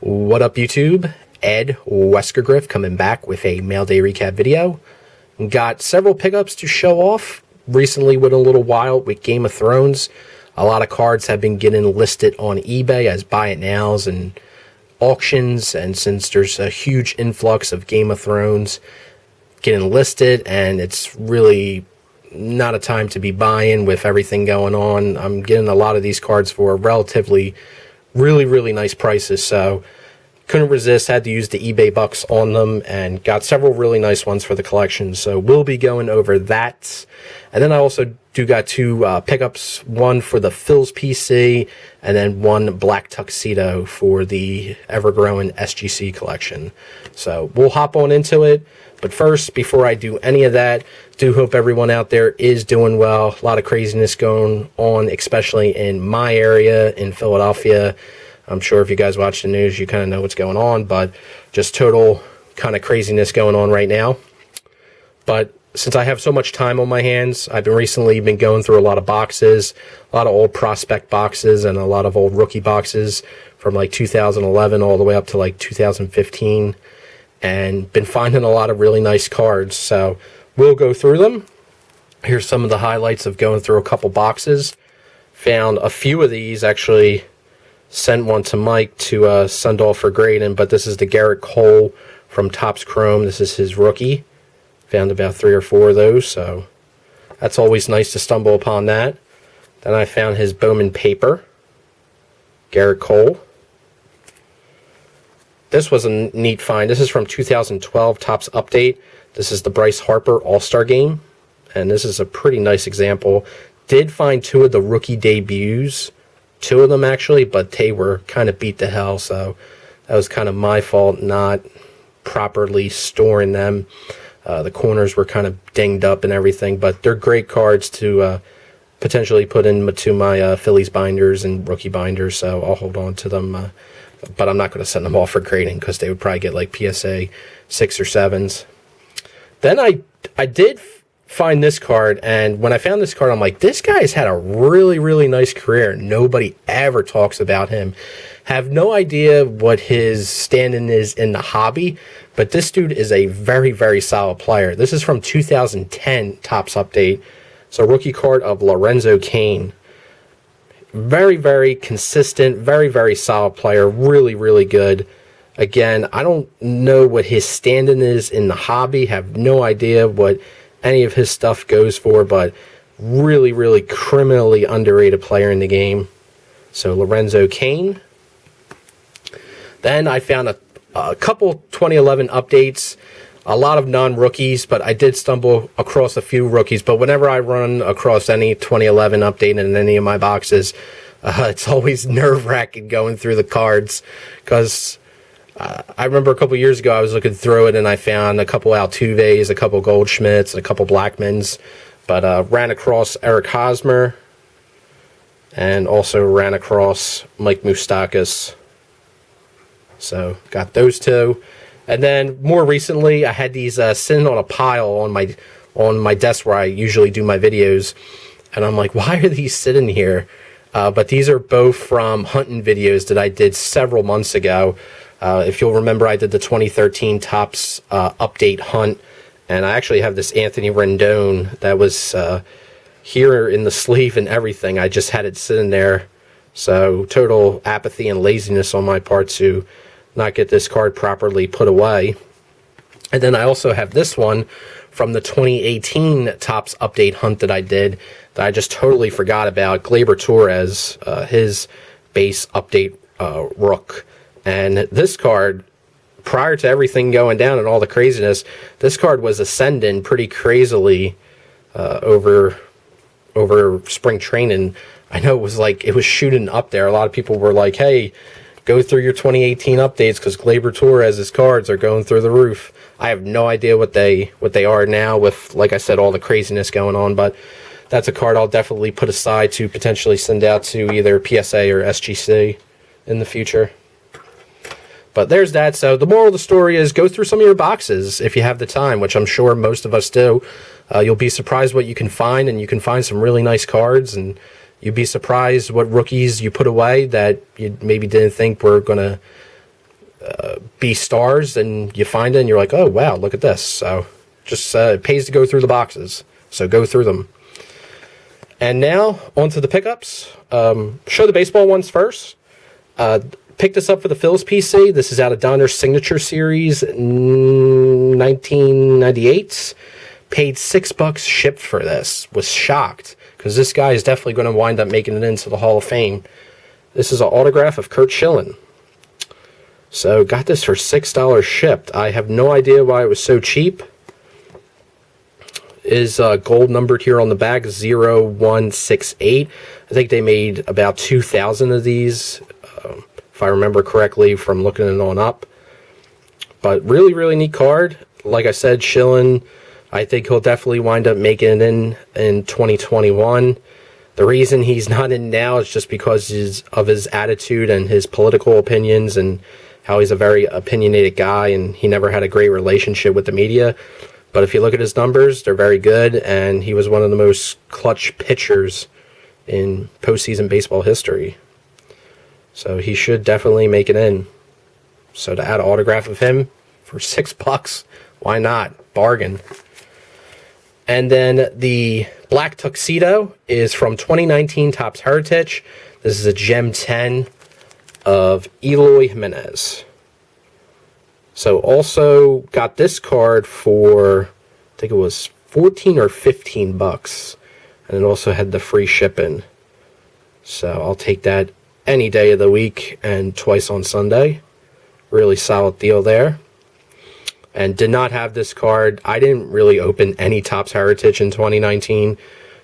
What up, YouTube? Ed WeskerGriff coming back with a mail day recap video. Got several pickups to show off. Recently went a little wild with Game of Thrones. A lot of cards have been getting listed on eBay as buy it nows and auctions, and since there's a huge influx of Game of Thrones getting listed and it's really not a time to be buying with everything going on, I'm getting a lot of these cards for relatively really nice prices, so couldn't resist, had to use the eBay bucks on them, and got several really nice ones for the collection. So we'll be going over that. And then I also do got two pickups, one for the Phil's PC and then one black tuxedo for the ever-growing SGC collection. So we'll hop on into it. But first, before I do any of that, do hope everyone out there is doing well. A lot of craziness going on, especially in my area in Philadelphia. I'm sure if you guys watch the news, you kind of know what's going on, but just total kind of craziness going on right now. But since I have so much time on my hands, I've recently been going through a lot of boxes, a lot of old prospect boxes and a lot of old rookie boxes from like 2011 all the way up to like 2015, and been finding a lot of really nice cards. So we'll go through them. Here's some of the highlights of going through a couple boxes. Found a few of these, actually sent one to Mike to send off for grading, but this is the Garrett Cole from Topps Chrome. This is his rookie. Found about 3 or 4 of those, so that's always nice to stumble upon that. Then I found his Bowman paper, Garrett Cole. This was a neat find. This is from 2012 Topps Update. This is the Bryce Harper All-Star Game, and this is a pretty nice example. Did find 2 of the rookie debuts, 2 of them actually, but they were kind of beat to hell, so that was kind of my fault not properly storing them. The corners were kind of dinged up and everything, but they're great cards to potentially put into my Phillies binders and rookie binders, so I'll hold on to them, but I'm not going to send them off for grading because they would probably get like PSA 6 or 7s. Then I did find this card, and when I found this card, I'm like, this guy's had a really nice career. Nobody ever talks about him. Have no idea what his standing is in the hobby, but this dude is a very solid player. This is from 2010 Topps Update. So rookie card of Lorenzo Cain. Very consistent, very solid player, really good. Again, I don't know what his standing is in the hobby, have no idea what any of his stuff goes for, but really criminally underrated player in the game. So Lorenzo Cain. Then I found a couple 2011 updates, a lot of non-rookies, but I did stumble across a few rookies. But whenever I run across any 2011 update in any of my boxes, it's always nerve-wracking going through the cards, because I remember a couple years ago I was looking through it and I found a couple Altuves, a couple Goldschmidts, a couple Blackmans, but ran across Eric Hosmer and also ran across Mike Moustakas. So got those 2. And then more recently I had these sitting on a pile on my desk where I usually do my videos, and I'm like, why are these sitting here? But these are both from hunting videos that I did several months ago. If you'll remember, I did the 2013 Topps Update Hunt, and I actually have this Anthony Rendon that was here in the sleeve and everything. I just had it sitting there, so total apathy and laziness on my part to not get this card properly put away. And then I also have this one from the 2018 Topps Update Hunt that I did that I just totally forgot about. Gleyber Torres, his base update rook. And this card, prior to everything going down and all the craziness, this card was ascending pretty crazily over spring training. I know it was shooting up there. A lot of people were like, hey, go through your 2018 updates because Gleyber Torres' cards are going through the roof. I have no idea what they are now with, like I said, all the craziness going on, but that's a card I'll definitely put aside to potentially send out to either PSA or SGC in the future. But there's that. So the moral of the story is go through some of your boxes if you have the time, which I'm sure most of us do. You'll be surprised what you can find, and you can find some really nice cards, and you'd be surprised what rookies you put away that you maybe didn't think were going to be stars, and you find it and you're like, oh wow, look at this. So just it pays to go through the boxes, so go through them. And now onto the pickups. Show the baseball ones first. Picked this up for the Phil's PC. This is out of Donner's Signature Series 1998. Paid $6 shipped for this. Was shocked, because this guy is definitely going to wind up making it into the Hall of Fame. This is an autograph of Curt Schilling. So got this for $6 shipped. I have no idea why it was so cheap. Is gold numbered here on the back, 0168. I think they made about 2,000 of these, if I remember correctly from looking it on up. But really, really neat card. Like I said, Schilling, I think he'll definitely wind up making it in 2021. The reason he's not in now is just because of his attitude and his political opinions, and how he's a very opinionated guy, and he never had a great relationship with the media. But if you look at his numbers, they're very good, and he was one of the most clutch pitchers in postseason baseball history. So he should definitely make it in. So to add an autograph of him for $6, why not? Bargain. And then the black tuxedo is from 2019 Topps Heritage. This is a Gem 10 of Eloy Jimenez. So also got this card for, I think it was 14 or 15 bucks. And it also had the free shipping. So I'll take that any day of the week and twice on Sunday. Really solid deal there. And did not have this card. I didn't really open any Topps Heritage in 2019.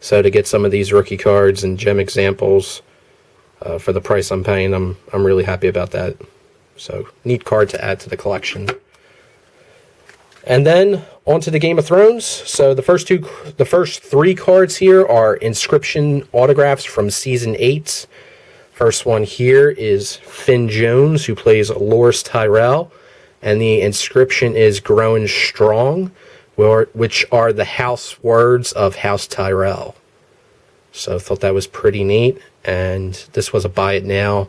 So to get some of these rookie cards and gem examples for the price I'm paying, I'm really happy about that. So neat card to add to the collection. And then onto the Game of Thrones. So the first three cards here are inscription autographs from season 8. First one here is Finn Jones, who plays Loras Tyrell, and the inscription is "Growing Strong," which are the house words of House Tyrell. So I thought that was pretty neat, and this was a buy it now.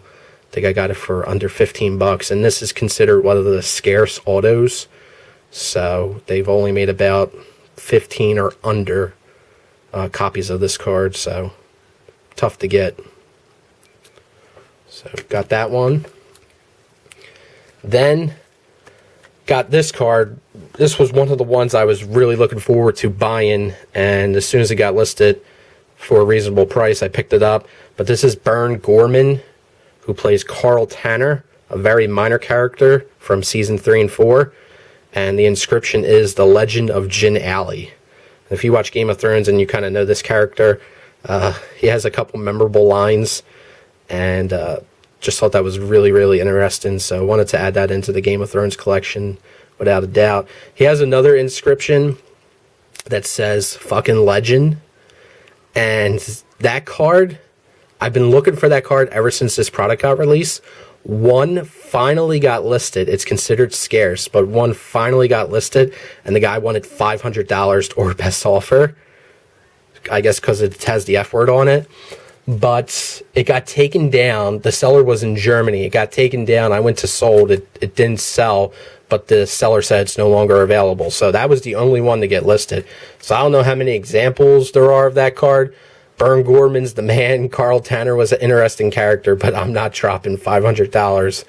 I think I got it for under 15 bucks, and this is considered one of the scarce autos. So they've only made about 15 or under copies of this card, so tough to get. So got that one. Then got this card. This was one of the ones I was really looking forward to buying, and as soon as it got listed for a reasonable price, I picked it up. But this is Burn Gorman, who plays Carl Tanner, a very minor character from season 3 and 4. And the inscription is "The Legend of Jin Alley." If you watch Game of Thrones and you kind of know this character, he has a couple memorable lines, and just thought that was really, really interesting. So I wanted to add that into the Game of Thrones collection without a doubt. He has another inscription that says "fucking legend." And that card, I've been looking for that card ever since this product got released. One finally got listed. It's considered scarce, but one finally got listed, and the guy wanted $500 or best offer. I guess because it has the F word on it. But it got taken down. The seller was in Germany. It got taken down. I went to sold. It didn't sell, but the seller said it's no longer available. So that was the only one to get listed. So I don't know how many examples there are of that card. Burn Gorman's the man. Carl Tanner was an interesting character, but I'm not dropping $500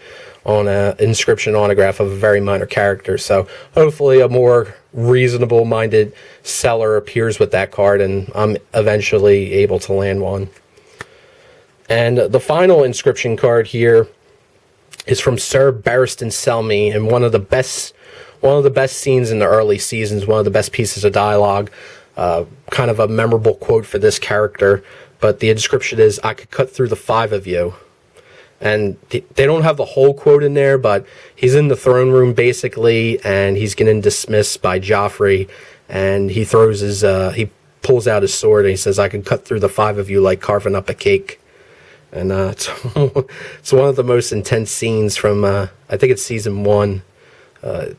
on an inscription autograph of a very minor character. So hopefully a more reasonable-minded seller appears with that card, and I'm eventually able to land one. And the final inscription card here is from Sir Barristan Selmy, and one of the best scenes in the early seasons, one of the best pieces of dialogue. Kind of a memorable quote for this character, but the inscription is, "I could cut through the 5 of you." And they don't have the whole quote in there, but he's in the throne room basically, and he's getting dismissed by Joffrey, and he throws he pulls out his sword and he says, "I could cut through the 5 of you like carving up a cake." And it's one of the most intense scenes from I think it's season 1.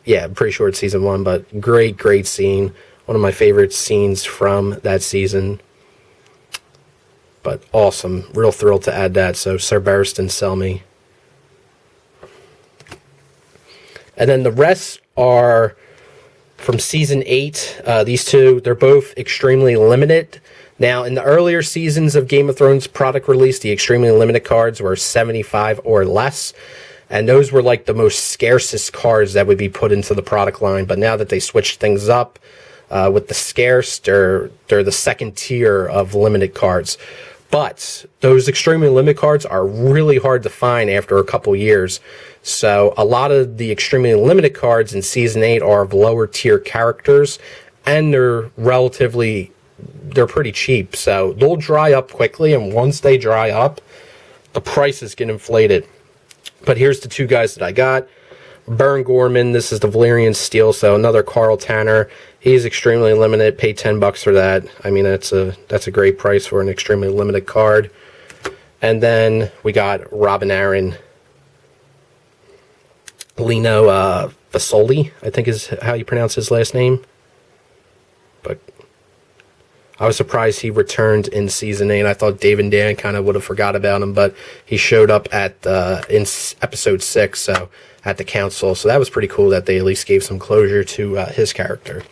Yeah, I'm pretty sure it's season 1, but great scene. One of my favorite scenes from that season. But awesome. Real thrilled to add that. So Sir Barristan Selmy. And then the rest are from Season 8. These two, they're both extremely limited. Now, in the earlier seasons of Game of Thrones product release, the extremely limited cards were 75 or less. And those were like the most scarcest cards that would be put into the product line. But now that they switched things up with the scarce, they're the second tier of limited cards. But those extremely limited cards are really hard to find after a couple years. So a lot of the extremely limited cards in Season 8 are of lower tier characters, and they're pretty cheap. So they'll dry up quickly, and once they dry up, the prices get inflated. But here's the two guys that I got. Baron Gorman, this is the Valyrian Steel, so another Carl Tanner. He's extremely limited, paid $10 for that. I mean, that's a great price for an extremely limited card. And then we got Robin Aaron. Lino Fasoli, I think is how you pronounce his last name. But I was surprised he returned in Season 8. I thought Dave and Dan kind of would have forgot about him, but he showed up in Episode 6, so at the council. So that was pretty cool that they at least gave some closure to his character.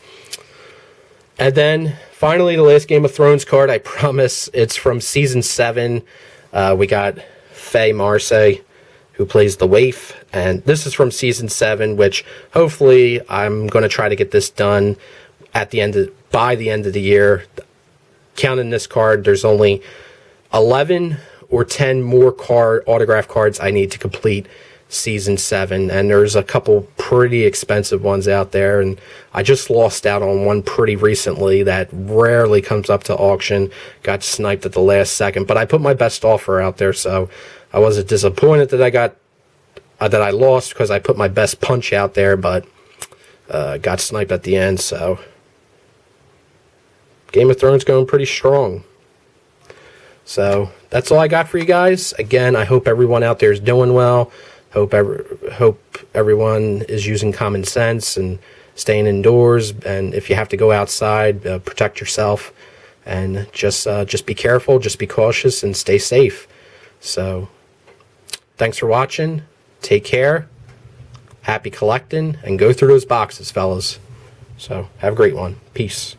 And then, finally, the last Game of Thrones card, I promise, it's from Season 7. We got Faye Marseille, who plays the Waif, and this is from Season 7, which hopefully I'm going to try to get this done by the end of the year. Counting this card, there's only 11 or 10 more autograph cards I need to complete Season 7, and there's a couple pretty expensive ones out there, and I just lost out on one pretty recently that rarely comes up to auction. Got sniped at the last second, but I put my best offer out there, so I wasn't disappointed that I lost, because I put my best punch out there, but got sniped at the end. So Game of Thrones going pretty strong. So that's all I got for you guys. Again, I hope everyone out there is doing well. Hope everyone is using common sense and staying indoors. And if you have to go outside, protect yourself, and just be careful, just be cautious, and stay safe. So thanks for watching. Take care. Happy collecting, and go through those boxes, fellas. So have a great one. Peace.